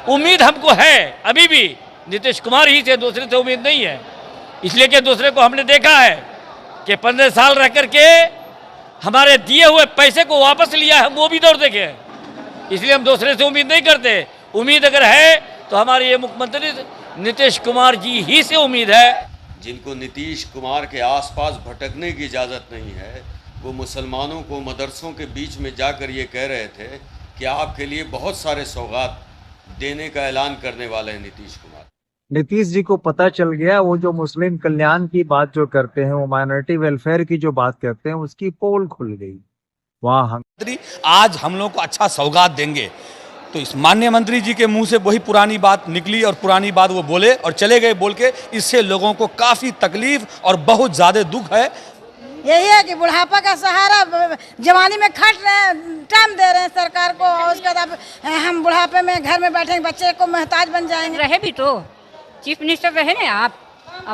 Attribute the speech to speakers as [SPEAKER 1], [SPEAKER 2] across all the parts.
[SPEAKER 1] उम्मीद हमको है अभी भी नीतीश कुमार ही से, दूसरे से उम्मीद नहीं है। इसलिए कि दूसरे को हमने देखा है कि 15 साल रह करके हमारे दिए हुए पैसे को वापस लिया है, हम वो भी दौर देखे हैं। इसलिए हम दूसरे से उम्मीद नहीं करते। उम्मीद अगर है तो हमारे ये मुख्यमंत्री नीतीश कुमार जी ही से उम्मीद है।
[SPEAKER 2] जिनको नीतीश कुमार के आसपास भटकने की इजाज़त नहीं है, वो मुसलमानों को मदरसों के बीच में जाकर ये कह रहे थे कि आपके लिए बहुत सारे सौगात देने का ऐलान करने वाले हैं नीतीश कुमार।
[SPEAKER 3] नीतीश जी को पता चल गया, वो जो मुस्लिम कल्याण की बात जो करते हैं, वो माइनॉरिटी वेलफेयर की जो बात करते हैं, उसकी पोल खुल गई। वहाँ
[SPEAKER 4] आज हम लोग को अच्छा सौगात देंगे, तो इस माननीय मंत्री जी के मुंह से वही पुरानी बात निकली और पुरानी बात वो बोले और चले गए बोल के। इससे लोगों को काफ़ी तकलीफ और बहुत ज़्यादा दुख है।
[SPEAKER 5] यही है कि बुढ़ापा का सहारा जवानी में खट रहे हैं, टाइम दे रहे हैं सरकार को, और उसके बाद हम बुढ़ापे में घर में बैठे बच्चे को मोहताज बन जाएंगे।
[SPEAKER 6] रहे भी तो चीफ मिनिस्टर रहे ना आप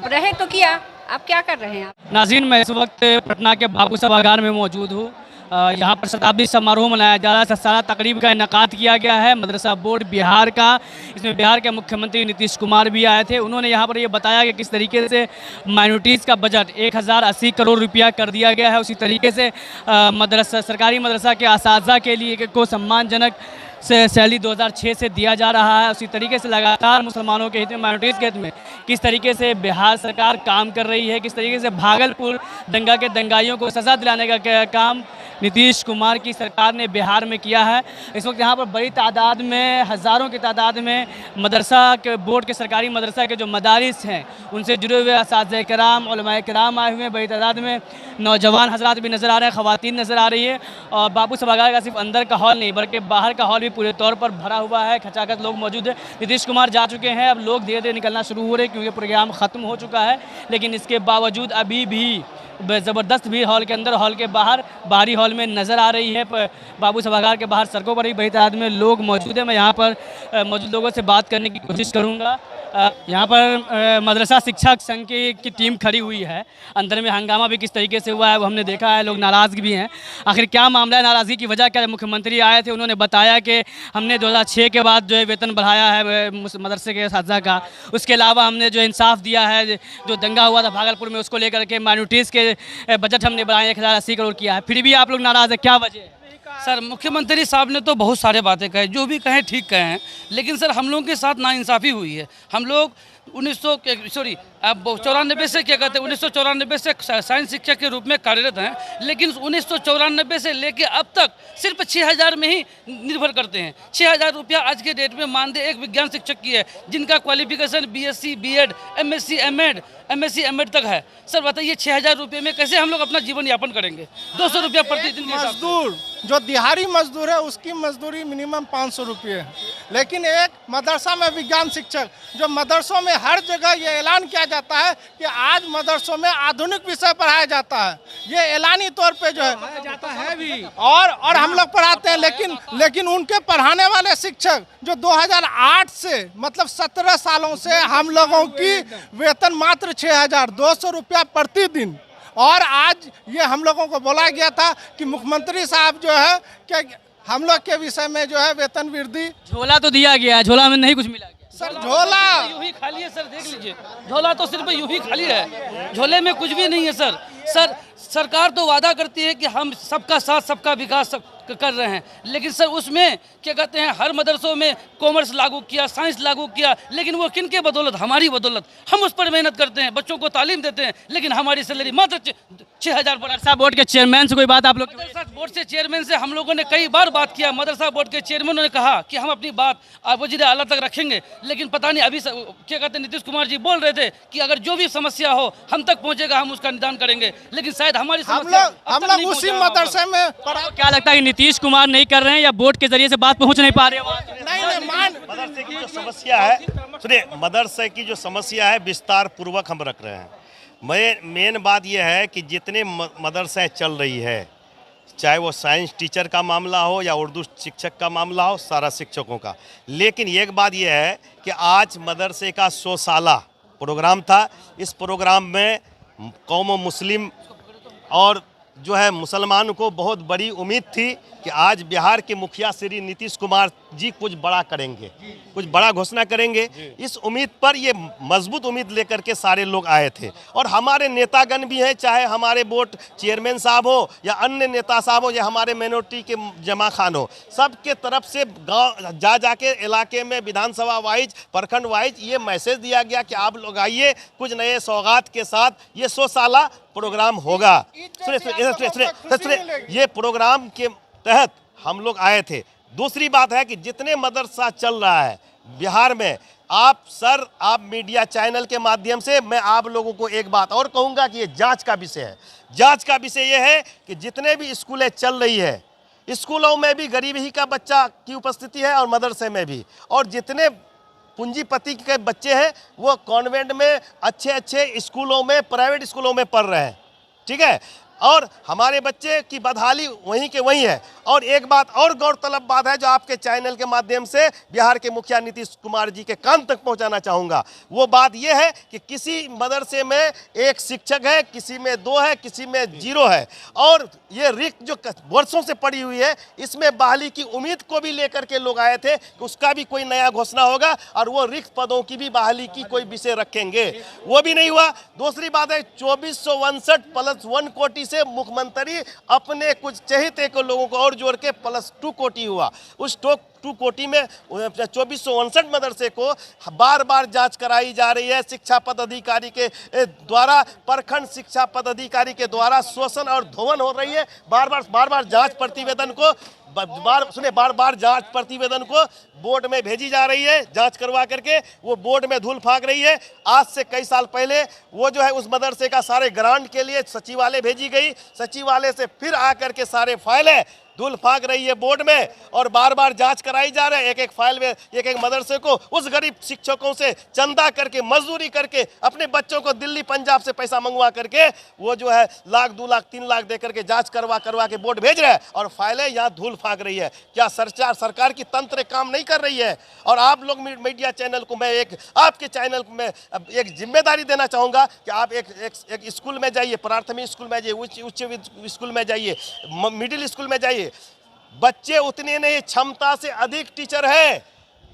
[SPEAKER 6] रहे तो किया, आप क्या कर रहे हैं आप?
[SPEAKER 7] नाज़रीन, मैं इस वक्त पटना के बापू सभागार में मौजूद हूँ। यहाँ पर शताब्दी समारोह मनाया जा रहा है। सारा तकरीब का इनेकाद किया गया है मदरसा बोर्ड बिहार का। इसमें बिहार के मुख्यमंत्री नीतीश कुमार भी आए थे। उन्होंने यहाँ पर ये बताया कि किस तरीके से माइनॉरिटीज़ का बजट 1080 करोड़ रुपया कर दिया गया है। उसी तरीके से सरकारी मदरसा के असातिज़ा के लिए को सम्मानजनक सैलरी 2006 से दिया जा रहा है। उसी तरीके से लगातार मुसलमानों के हित में, माइनॉरिटीज़ के हित में किस तरीके से बिहार सरकार काम कर रही है, किस तरीके से भागलपुर दंगा के दंगाइयों को सज़ा दिलाने का काम नीतीश कुमार की सरकार ने बिहार में किया है। इस वक्त यहाँ पर बड़ी तादाद में, हज़ारों की तादाद में मदरसा के बोर्ड के, सरकारी मदरसा के जो मदारिस हैं, उनसे जुड़े हुए असातिज़ा कराम, उलमाए कराम आए हुए हैं। बड़ी तादाद में नौजवान हजरात भी नज़र आ रहे हैं, ख़वातीन नज़र आ रही है। और बापू सभागार का सिर्फ अंदर का हॉल नहीं बल्कि बाहर का हॉल भी पूरे तौर पर भरा हुआ है। खचाखच लोग मौजूद हैं। नीतीश कुमार जा चुके हैं, अब लोग धीरे धीरे निकलना शुरू हो रहे हैं क्योंकि प्रोग्राम ख़त्म हो चुका है। लेकिन इसके बावजूद अभी भी ज़बरदस्त भीड़ हॉल के अंदर, हॉल के बाहर, बाहरी हॉल में नज़र आ रही है। बाबू सभागार के बाहर सड़कों पर ही बड़ी तादाद में लोग मौजूद हैं। मैं यहाँ पर मौजूद लोगों से बात करने की कोशिश करूँगा। यहाँ पर मदरसा शिक्षक संघ की टीम खड़ी हुई है। अंदर में हंगामा भी किस तरीके से हुआ है वो हमने देखा है। लोग नाराज़ भी हैं। आखिर क्या मामला है, नाराज़गी की वजह क्या है? मुख्यमंत्री आए थे, उन्होंने बताया कि हमने 2006 के बाद जो है वेतन बढ़ाया है मदरसे के असातिज़ा का। उसके अलावा हमने जो इंसाफ दिया है, जो दंगा हुआ था भागलपुर में, उसको लेकर के माइनॉरिटीज़ के बजट हमने बढ़ाए 1080 करोड़ किया है। फिर भी आप लोग नाराज़ है, क्या वजह है?
[SPEAKER 8] सर, मुख्यमंत्री साहब ने तो बहुत सारे बातें कहे, जो भी कहें ठीक कहे हैं, लेकिन सर हम लोगों के साथ नाइंसाफ़ी हुई है। हम लोग 1994 से क्या कहते हैं 1994 से साइंस शिक्षक के रूप में कार्यरत हैं, लेकिन 1994 से लेके अब तक सिर्फ 6000 में ही निर्भर करते हैं। 6000 रुपया आज के डेट में मानदेय एक विज्ञान शिक्षक की है, जिनका qualification BSc BEd MSc MAd तक है। सर बताइए 6000 रुपये में कैसे हम लोग अपना जीवन यापन करेंगे? 200 रुपया प्रतिदिन के हिसाब से।
[SPEAKER 9] मजदूर जो दिहाड़ी मजदूर है उसकी मजदूरी मिनिमम 500 रुपये है, लेकिन एक मदरसा में विज्ञान शिक्षक, जो मदरसों में हर जगह ये ऐलान किया जाता है कि आज मदरसों में आधुनिक विषय पढ़ाया जाता है, ये ऐलानी तौर पे जो है जाता है भी, और हम लोग पढ़ाते हैं। लेकिन उनके पढ़ाने वाले शिक्षक जो 2008 से मतलब 17 सालों से हम लोगों की वेतन मात्र 6200 रुपया प्रतिदिन, और आज ये हम लोगों को बोला गया था कि मुख्यमंत्री साहब जो है कि हम लोग के विषय में जो है वेतन वृद्धि।
[SPEAKER 7] झोला तो दिया गया है, झोला में नहीं कुछ मिला गया।
[SPEAKER 9] सर झोला
[SPEAKER 8] यूं ही खाली है सर, देख लीजिए, झोला तो सिर्फ यूं ही खाली है, झोले में कुछ भी नहीं है सर। सरकार तो वादा करती है कि हम सबका साथ सबका विकास कर रहे हैं, लेकिन सर उसमें क्या कहते हैं, हर मदरसों में कॉमर्स लागू किया, साइंस लागू किया, लेकिन वो किन के बदौलत? हमारी बदौलत। हम उस पर मेहनत करते हैं, बच्चों को तालीम देते हैं, लेकिन हमारी सैलरी मात्र 6000 पर।
[SPEAKER 7] मदरसा बोर्ड के चेयरमैन से कोई बात आप लोग?
[SPEAKER 8] मदरसा बोर्ड से चेयरमैन से हम लोगों ने कई बार बात किया। मदरसा बोर्ड के चेयरमैन ने कहा कि हम अपनी बात वज़ीर आला तक रखेंगे, लेकिन पता नहीं अभी क्या कहते हैं, नीतीश कुमार जी बोल रहे थे कि अगर जो भी समस्या हो हम तक पहुँचेगा, हम उसका निदान करेंगे, लेकिन शायद हमारी
[SPEAKER 9] हम लोग उसी मदरसे में पढ़ा।
[SPEAKER 7] क्या लगता है कि नीतीश कुमार नहीं कर रहे हैं या बोर्ड के जरिए से बात पहुंच नहीं पा रहे हैं?
[SPEAKER 10] मदरसे की जो समस्या है, सुनिए, मदरसे की जो समस्या है विस्तार पूर्वक हम रख रहे हैं। मेन बात यह है कि जितने मदरसे चल रही है, चाहे वो साइंस टीचर का मामला हो या उर्दू शिक्षक का मामला हो, सारा शिक्षकों का। लेकिन एक बात यह है कि आज मदरसे का 100 साला प्रोग्राम था। इस प्रोग्राम में कौम मुस्लिम और जो है मुसलमान को बहुत बड़ी उम्मीद थी कि आज बिहार के मुखिया श्री नीतीश कुमार जी कुछ बड़ा करेंगे, कुछ बड़ा घोषणा करेंगे। इस उम्मीद पर, ये मजबूत उम्मीद लेकर के सारे लोग आए थे। और हमारे नेतागण भी हैं, चाहे हमारे बोर्ड चेयरमैन साहब हो या अन्य नेता साहब हो या हमारे माइनॉरिटी के जमा खान हो, सबके तरफ से गांव जा जाके इलाके में विधानसभा वाइज, प्रखंड वाइज ये मैसेज दिया गया कि आप लोग आइए, कुछ नए सौगात के साथ ये 100 साला प्रोग्राम होगा। सुनिए, ये प्रोग्राम के तहत हम लोग आए थे। दूसरी बात है कि जितने मदरसा चल रहा है बिहार में, आप मीडिया चैनल के माध्यम से मैं आप लोगों को एक बात और कहूंगा कि ये जांच का विषय है। जांच का विषय ये है कि जितने भी स्कूलें चल रही है, स्कूलों में भी गरीबी का बच्चा की उपस्थिति है और मदरसे में भी, और जितने पूंजीपति के बच्चे हैं वो कॉन्वेंट में अच्छे स्कूलों में, प्राइवेट स्कूलों में पढ़ रहे हैं, ठीक है, और हमारे बच्चे की बदहाली वहीं के वहीं है। और एक बात और गौरतलब बात है जो आपके चैनल के माध्यम से बिहार के मुखिया नीतीश कुमार जी के कान तक पहुंचाना चाहूँगा। वो बात ये है कि किसी मदरसे में एक शिक्षक है, किसी में 2 है, किसी में 0 है, और ये रिक्त जो वर्षों से पड़ी हुई है, इसमें बहाली की उम्मीद को भी लेकर के लोग आए थे कि उसका भी कोई नया घोषणा होगा और वो रिक्त पदों की भी बहाली की कोई विषय रखेंगे, वो भी नहीं हुआ। दूसरी बात है 2459+1 कोटि से मुख्यमंत्री अपने कुछ चहेते को लोगों को और जोड़ के +2 कोटि हुआ। उस 2 कोटि में 2459 मदरसे को बार बार जांच कराई जा रही है। शिक्षा पदाधिकारी के द्वारा, प्रखंड शिक्षा पदाधिकारी के द्वारा शोषण और धोवन हो रही है। बार बार जांच प्रतिवेदन को बार बार जांच प्रतिवेदन को बोर्ड में भेजी जा रही है। जांच करवा करके वो बोर्ड में धूल फाक रही है। आज से कई साल पहले वो जो है उस मदरसे का सारे ग्रांट के लिए सचिवालय भेजी गई, सचिवालय से फिर आकर के सारे फाइलें धूल फाक रही है बोर्ड में, और बार बार जांच कराई जा रही है। एक फाइल में एक मदरसे को उस गरीब शिक्षकों से चंदा करके, मजदूरी करके, अपने बच्चों को दिल्ली पंजाब से पैसा मंगवा करके वो जो है 1 लाख 2 लाख 3 लाख दे करके जांच करवा के बोर्ड भेज रहे हैं, और फाइलें यहाँ धूल फाक रही है। क्या सरकार की तंत्र काम नहीं कर रही है? और आप लोग मीडिया चैनल को मैं आपके चैनल में एक जिम्मेदारी देना चाहूँगा कि आप एक स्कूल में जाइए, प्राथमिक स्कूल में जाइए, उच्च स्कूल में जाइए, मिडिल स्कूल में जाइए, बच्चे उतने नहीं, क्षमता से अधिक टीचर है।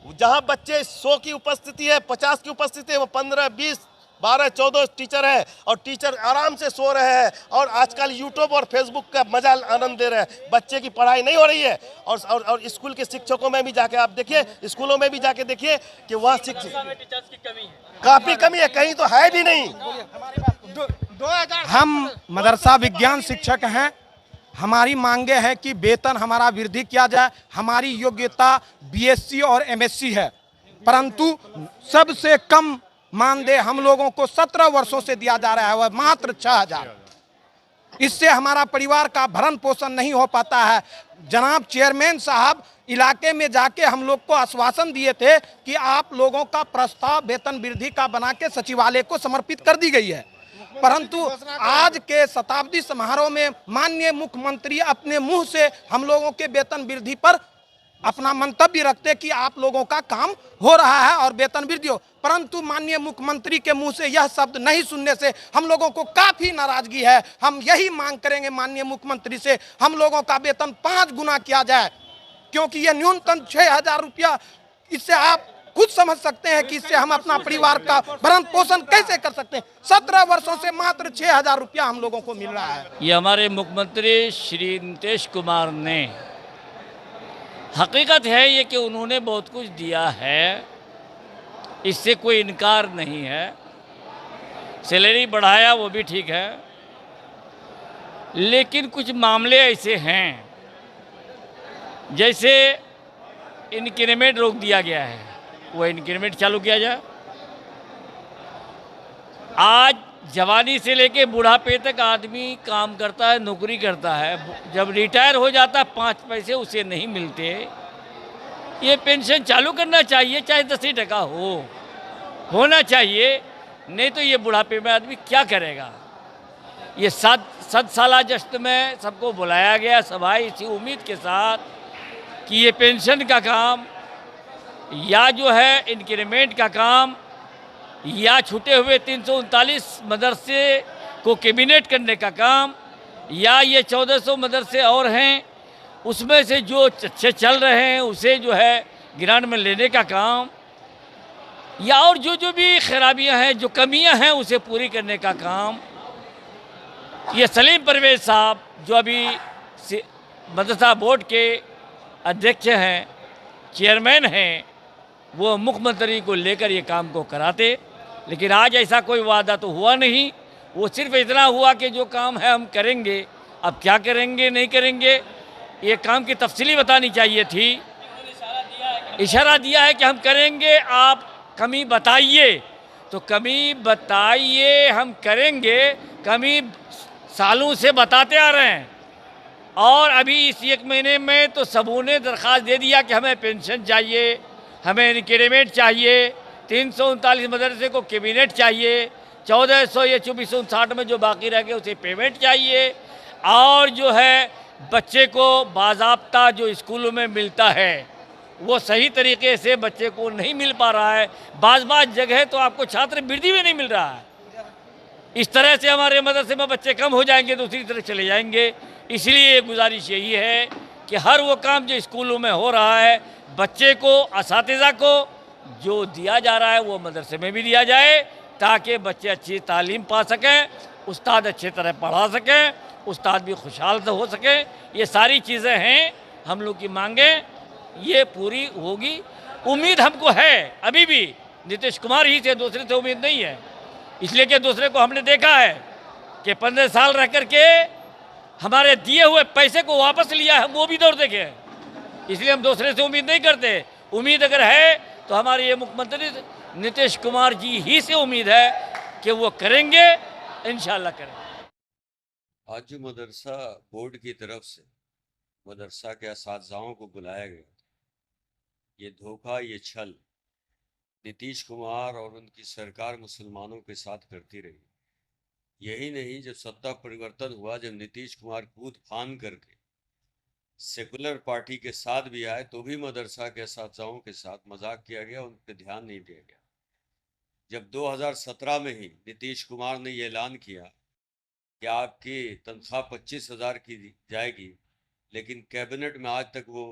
[SPEAKER 10] जहां बच्चे 100 की उपस्थिति है, 50 की उपस्थिति है, वो 15, 20, 12, 14 टीचर है, और टीचर आराम से सो रहे हैं, और आजकल यूट्यूब और फेसबुक का मजा आनंद दे रहे हैं। बच्चे की पढ़ाई नहीं हो रही है। और स्कूल के शिक्षकों में भी जाके आप देखिए, स्कूलों में भी जाके देखिए कि वहाँ शिक्षक काफी कमी है, कहीं तो है भी नहीं।
[SPEAKER 9] हम मदरसा विज्ञान शिक्षक हैं। हमारी मांगे हैं कि वेतन हमारा वृद्धि किया जाए। हमारी योग्यता BSc और MSc है, परंतु सबसे कम मानदेय हम लोगों को 17 वर्षों से दिया जा रहा है, वह मात्र 6000। इससे हमारा परिवार का भरण पोषण नहीं हो पाता है। जनाब चेयरमैन साहब इलाके में जाके हम लोग को आश्वासन दिए थे कि आप लोगों का प्रस्ताव वेतन वृद्धि का बना के सचिवालय को समर्पित कर दी गई है, परंतु आज के शताब्दी समारोह में माननीय मुख्यमंत्री अपने मुंह से हम लोगों के वेतन वृद्धि पर अपना मंतव्य रखते कि आप लोगों का काम हो रहा है और वेतन वृद्धि हो, परंतु माननीय मुख्यमंत्री के मुंह से यह शब्द नहीं सुनने से हम लोगों को काफी नाराजगी है। हम यही मांग करेंगे माननीय मुख्यमंत्री से, हम लोगों का वेतन 5 गुना किया जाए, क्योंकि यह न्यूनतम 6000 रुपया, इससे आप खुद समझ सकते हैं कि इससे हम अपना परिवार का भरण पोषण कैसे कर सकते हैं। 17 वर्षों से मात्र 6000 रुपया हम लोगों को मिल रहा है।
[SPEAKER 1] ये हमारे मुख्यमंत्री श्री नीतीश कुमार ने, हकीकत है ये कि उन्होंने बहुत कुछ दिया है, इससे कोई इनकार नहीं है। सैलरी बढ़ाया वो भी ठीक है, लेकिन कुछ मामले ऐसे हैं, जैसे इंक्रीमेंट रोक दिया गया है, वो इंक्रीमेंट चालू किया जाए। आज जवानी से लेके बुढ़ापे तक आदमी काम करता है, नौकरी करता है, जब रिटायर हो जाता है 5 पैसे उसे नहीं मिलते। ये पेंशन चालू करना चाहिए, चाहे 10% होना चाहिए, नहीं तो ये बुढ़ापे में आदमी क्या करेगा। ये 7 साल जश्न में सबको बुलाया गया सभाएं इसी उम्मीद के साथ कि ये पेंशन का काम या जो है इंक्रीमेंट का काम या छूटे हुए 339 मदरसे को कैबिनेट करने का काम या ये 1400 मदरसे और हैं उसमें से जो अच्छे चल रहे हैं उसे जो है ग्रांट में लेने का काम या और जो जो भी खराबियां हैं, जो कमियां हैं, उसे पूरी करने का काम ये सलीम परवेज साहब जो अभी मदरसा बोर्ड के अध्यक्ष हैं, चेयरमैन हैं, वो मुख्यमंत्री को लेकर ये काम को कराते। लेकिन आज ऐसा कोई वादा तो हुआ नहीं। वो सिर्फ इतना हुआ कि जो काम है हम करेंगे। अब क्या करेंगे नहीं करेंगे ये काम की तफसीली बतानी चाहिए थी। इशारा दिया है कि हम करेंगे, आप कमी बताइए। तो कमी बताइए, हम करेंगे। कमी सालों से बताते आ रहे हैं और अभी इस एक महीने में तो सबों ने दरख्वास्त दे दिया कि हमें पेंशन चाहिए, हमें इंक्रीमेंट चाहिए, 339 मदरसे को कैबिनेट चाहिए, 1400 या 2459 में जो बाकी रह गए उसे पेमेंट चाहिए, और जो है बच्चे को बाज़ाब्ता जो स्कूलों में मिलता है वो सही तरीके से बच्चे को नहीं मिल पा रहा है। बाज़ जगह तो आपको छात्रवृत्ति भी नहीं मिल रहा है। इस तरह से हमारे मदरसे में बच्चे कम हो जाएंगे, दूसरी तरफ चले जाएंगे। इसलिए गुजारिश यही है कि हर वो काम जो स्कूलों में हो रहा है, बच्चे को, असातिज़ा को जो दिया जा रहा है वो मदरसे में भी दिया जाए, ताकि बच्चे अच्छी तालीम पा सकें, उस्ताद अच्छी तरह पढ़ा सकें, उस्ताद भी खुशहाल से हो सकें। ये सारी चीज़ें हैं, हम लोग की मांगें ये पूरी होगी। उम्मीद हमको है, अभी भी नीतीश कुमार ही से, दूसरे से उम्मीद नहीं है। इसलिए कि दूसरे को हमने देखा है कि 15 साल रह कर के हमारे दिए हुए पैसे को वापस लिया है, वो भी दौड़ देखे हैं। इसलिए हम दूसरे से उम्मीद नहीं करते। उम्मीद अगर है तो हमारे ये मुख्यमंत्री नीतीश कुमार जी ही से उम्मीद है कि वो करेंगे, इंशाल्लाह करेंगे।
[SPEAKER 2] आज जो मदरसा बोर्ड की तरफ से मदरसा के असातिज़ाओं को बुलाया गया, ये धोखा, ये छल नीतीश कुमार और उनकी सरकार मुसलमानों के साथ करती रही। यही नहीं, जब सत्ता परिवर्तन हुआ, जब नीतीश कुमार कूद फान करके सेकुलर पार्टी के साथ भी आए, तो भी मदरसा के असातिज़ाओं के साथ मजाक किया गया, उन पर ध्यान नहीं दिया गया। जब 2017 में ही नीतीश कुमार ने ये ऐलान किया कि आपकी तनख्वाह 25,000 की जाएगी, लेकिन कैबिनेट में आज तक वो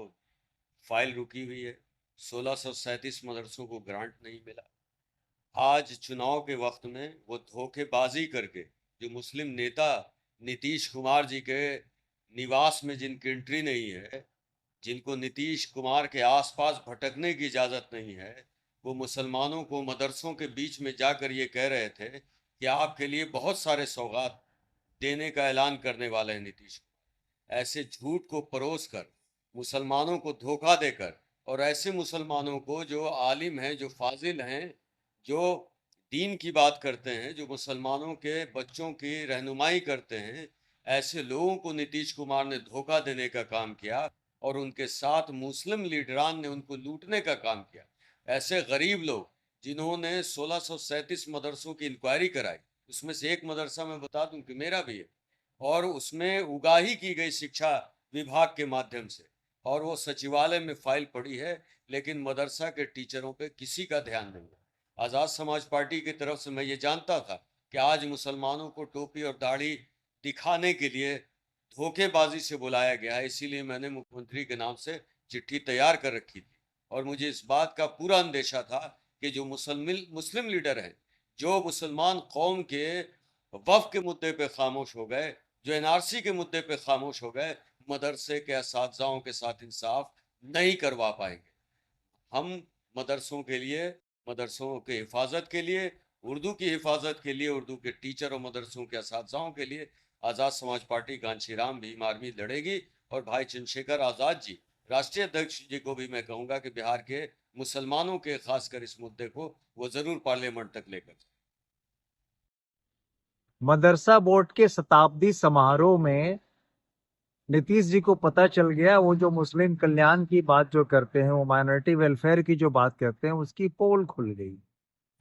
[SPEAKER 2] फाइल रुकी हुई है। 1637 मदरसों को ग्रांट नहीं मिला। आज चुनाव के वक्त में वो धोखेबाजी करके, जो मुस्लिम नेता नीतीश कुमार जी के निवास में जिनकी एंट्री नहीं है, जिनको नीतीश कुमार के आसपास भटकने की इजाज़त नहीं है, वो मुसलमानों को मदरसों के बीच में जाकर ये कह रहे थे कि आपके लिए बहुत सारे सौगात देने का ऐलान करने वाले हैं नीतीश कुमार। ऐसे झूठ को परोस कर, मुसलमानों को धोखा देकर, और ऐसे मुसलमानों को जो आलिम हैं, जो फाजिल हैं, जो दीन की बात करते हैं, जो मुसलमानों के बच्चों की रहनुमाई करते हैं, ऐसे लोगों को नीतीश कुमार ने धोखा देने का काम किया और उनके साथ मुस्लिम लीडरान ने उनको लूटने का काम किया। ऐसे गरीब लोग जिन्होंने 1637 मदरसों की इंक्वायरी कराई, उसमें से एक मदरसा मैं बता दूं कि मेरा भी है, और उसमें उगाही की गई शिक्षा विभाग के माध्यम से, और वो सचिवालय में फाइल पड़ी है, लेकिन मदरसा के टीचरों पे किसी का ध्यान नहीं है। आज़ाद समाज पार्टी की तरफ से मैं ये जानता था कि आज मुसलमानों को टोपी और दाढ़ी दिखाने के लिए धोखेबाजी से बुलाया गया है, इसीलिए मैंने मुख्यमंत्री के नाम से चिट्ठी तैयार कर रखी थी। और मुझे इस बात का पूरा अंदेशा था कि जो मुस्लिम लीडर हैं, जो मुसलमान कौम के वफ़ के मुद्दे पे खामोश हो गए, जो एनआरसी के मुद्दे पे खामोश हो गए, मदरसे के असातिज़ाओं के साथ इंसाफ नहीं करवा पाएंगे। हम मदरसों के लिए, मदरसों के हिफाजत के लिए, उर्दू की हिफाजत के लिए, उर्दू के टीचर और मदरसों के असातिज़ाओं के लिए आज़ाद समाज पार्टी घनश्याम भीम आर्मी लड़ेगी। और भाई चंद्रशेखर आज़ाद जी, राष्ट्रीय अध्यक्ष जी को भी मैं कहूँगा कि बिहार के मुसलमानों के खासकर इस मुद्दे को वो ज़रूर पार्लियामेंट तक लेकर जाए।
[SPEAKER 3] मदरसा बोर्ड के शताब्दी समारोह में नीतीश जी को पता चल गया, वो जो मुस्लिम कल्याण की बात जो करते हैं, वो माइनॉरिटी वेलफेयर की जो बात करते हैं, उसकी पोल खुल गई।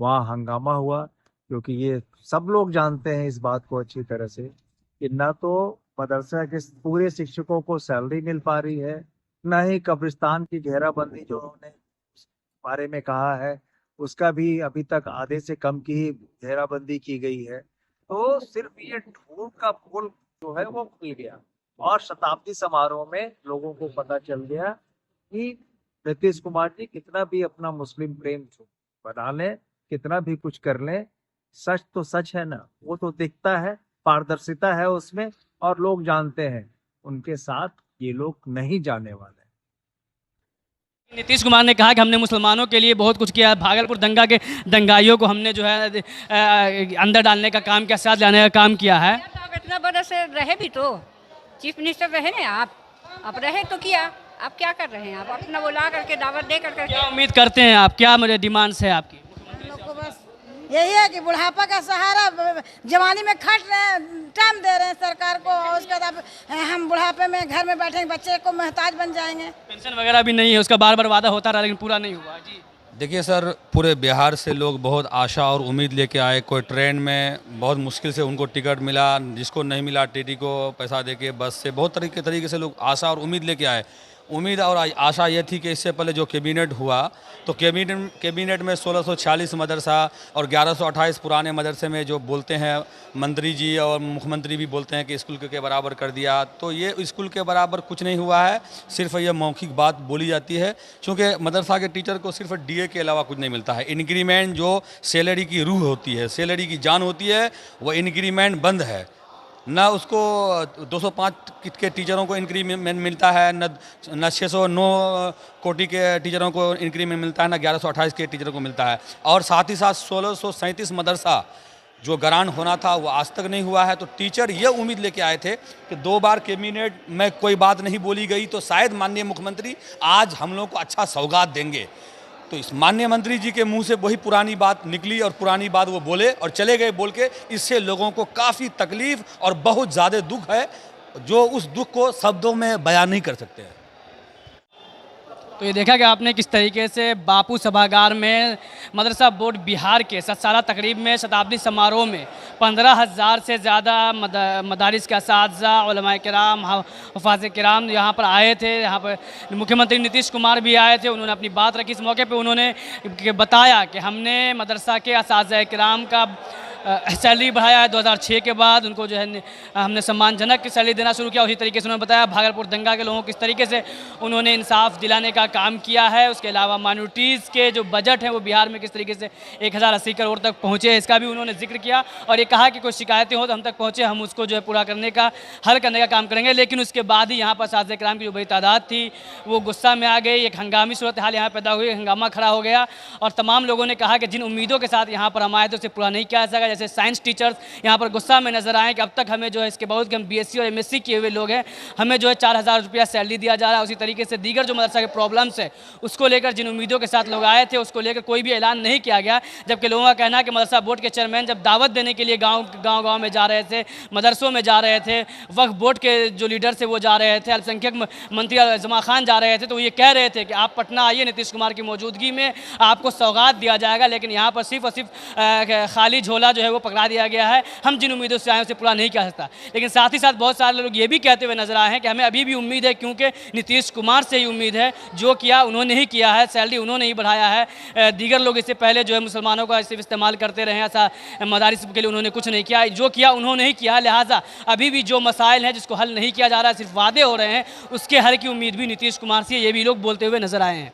[SPEAKER 3] वहाँ हंगामा हुआ, क्योंकि ये सब लोग जानते हैं इस बात को अच्छी तरह से कि ना तो मदरसा के पूरे शिक्षकों को सैलरी मिल पा रही है, ना ही कब्रिस्तान की घेराबंदी जो उन्होंने बारे में कहा है उसका भी अभी तक आधे से कम की ही घेराबंदी की गई है। तो सिर्फ ये झूठ का पुल जो है वो खुल गया और शताब्दी समारोह में लोगों को पता चल गया कि नीतीश कुमार जी कितना भी अपना मुस्लिम प्रेम बना लें, कितना भी कुछ कर लें, सच तो सच है ना, वो तो दिखता है, पारदर्शिता है उसमें, और लोग जानते हैं। उनके साथ ये लोग नहीं जाने वाले।
[SPEAKER 7] नीतीश कुमार ने कहा कि हमने मुसलमानों के लिए बहुत कुछ किया है, भागलपुर दंगा के दंगाइयों को हमने जो है अंदर डालने का काम किया, साथ लाने का काम किया है।
[SPEAKER 6] आप इतना बड़ा से रहे भी तो चीफ मिनिस्टर रहे ना आप रहे तो किया, आप क्या कर रहे हैं? आप अपना बुला करके दावत दे करके
[SPEAKER 7] क्या उम्मीद करते हैं आप, क्या मेरे डिमांड्स है आपकी?
[SPEAKER 5] हम लोग को बस यही है कि बुढ़ापा का सहारा, जवानी में खट रहे हैं, टाइम दे रहे हैं सरकार को, और उसके बाद हम बुढ़ापे में घर में बैठेंगे, बच्चे को मोहताज बन जाएंगे।
[SPEAKER 7] पेंशन वगैरह भी नहीं है, उसका बार बार वादा होता रहा लेकिन पूरा नहीं हुआ। जी
[SPEAKER 4] देखिए सर, पूरे बिहार से लोग बहुत आशा और उम्मीद लेके आए। कोई ट्रेन में बहुत मुश्किल से उनको टिकट मिला, जिसको नहीं मिला टीटी को पैसा देके, बस से बहुत तरीके से लोग आशा और उम्मीद लेके आए। उम्मीद और आशा ये थी कि इससे पहले जो कैबिनेट हुआ तो कैबिनेट में 1646 मदरसा और 1128 पुराने मदरसे में जो बोलते हैं मंत्री जी और मुख्यमंत्री भी बोलते हैं कि स्कूल के बराबर कर दिया, तो ये स्कूल के बराबर कुछ नहीं हुआ है। सिर्फ ये मौखिक बात बोली जाती है, क्योंकि मदरसा के टीचर को सिर्फ डीए के अलावा कुछ नहीं मिलता है। इंक्रीमेंट जो सैलरी की रूह होती है, सैलरी की जान होती है, वो इंक्रीमेंट बंद है। न उसको 205 के टीचरों को इंक्रीमेंट मिलता है, न 609 कोटि के टीचरों को इंक्रीमेंट मिलता है, न 1128 के टीचरों को मिलता है। और साथ ही साथ 1637 मदरसा जो ग्रांट होना था वो आज तक नहीं हुआ है। तो टीचर ये उम्मीद लेके आए थे कि 2 बार कैबिनेट में कोई बात नहीं बोली गई तो शायद माननीय मुख्यमंत्री आज हम लोग को अच्छा सौगात देंगे। तो इस माननीय मंत्री जी के मुंह से वही पुरानी बात निकली और पुरानी बात वो बोले और चले गए बोल के। इससे लोगों को काफ़ी तकलीफ और बहुत ज़्यादा दुख है, जो उस दुख को शब्दों में बयान नहीं कर सकते हैं।
[SPEAKER 7] तो ये देखा कि आपने किस तरीके से बापू सभागार में मदरसा बोर्ड बिहार के सालाना तकरीब में शताब्दी समारोह में 15,000 से ज़्यादा मदारिस के असातिज़ा, उलमाए किराम, हुफ़ाज़ किराम यहाँ पर आए थे। यहाँ पर मुख्यमंत्री नीतीश कुमार भी आए थे, उन्होंने अपनी बात रखी। इस मौके पे उन्होंने बताया कि हमने मदरसा के असातिज़ा किराम का सैलरी बढ़ाया है 2006 के बाद, उनको जो है हमने सम्मानजनक सैलरी देना शुरू किया। उसी तरीके से उन्होंने बताया भागलपुर दंगा के लोगों को किस तरीके से उन्होंने इंसाफ दिलाने का काम किया है। उसके अलावा माइनॉरिटीज़ के जो बजट है वो बिहार में किस तरीके से 1080 करोड़ तक पहुँचे, इसका भी उन्होंने जिक्र किया। और ये कहा कि कोई शिकायतें हो तो हम तक पहुँचे, हम उसको जो है पूरा करने का, हल करने का काम करेंगे। लेकिन उसके बाद ही यहाँ पर असातिज़ा किराम की जो बड़ी तादाद थी वो गुस्सा में आ गई, एक हंगामी सूरत हाल यहाँ पैदा हुई, हंगामा खड़ा हो गया। और तमाम लोगों ने कहा कि जिन उम्मीदों के साथ यहाँ पर हम आए थे उसे पूरा नहीं किया जा सका। जैसे साइंस टीचर्स यहाँ पर गुस्सा में नजर आए कि अब तक हमें जो है इसके बावजूद कि हम बीएससी और एमएससी किए हुए लोग हैं, हमें जो है 4,000 रुपया सैलरी दिया जा रहा है। उसी तरीके से दीगर जो मदरसा के प्रॉब्लम्स है उसको लेकर, जिन उम्मीदों के साथ लोग आए थे उसको लेकर कोई भी ऐलान नहीं किया गया। जबकि लोगों का कहना है कि मदरसा बोर्ड के चेयरमैन जब दावत देने के लिए गाँव में जा रहे थे, मदरसों में जा रहे थे, वक्फ बोर्ड के जो लीडर थे वो जा रहे थे, अल्पसंख्यक मंत्री जमा खान जा रहे थे, तो ये कह रहे थे कि आप पटना आइए, नीतीश कुमार की मौजूदगी में आपको सौगात दिया जाएगा। लेकिन यहाँ पर सिर्फ और सिर्फ खाली झोला जो है वो पकड़ा दिया गया है। हम जिन उम्मीदों से आए उसे पूरा नहीं कर सकता। लेकिन साथ ही साथ बहुत सारे लोग ये भी कहते हुए नजर आए हैं कि हमें अभी भी उम्मीद है, क्योंकि नीतीश कुमार से ही उम्मीद है। जो किया उन्होंने ही किया है, सैलरी उन्होंने ही बढ़ाया है। दीगर लोग इससे पहले जो है मुसलमानों का सिर्फ इस्तेमाल करते रहे, ऐसा मदारिस के लिए उन्होंने कुछ नहीं किया। जो किया उन्होंने ही किया। लिहाजा अभी भी जो मसाइल हैं जिसको हल नहीं किया जा रहा है, सिर्फ वादे हो रहे हैं, उसके हल की उम्मीद भी नीतीश कुमार से ये भी लोग बोलते हुए नजर आए हैं।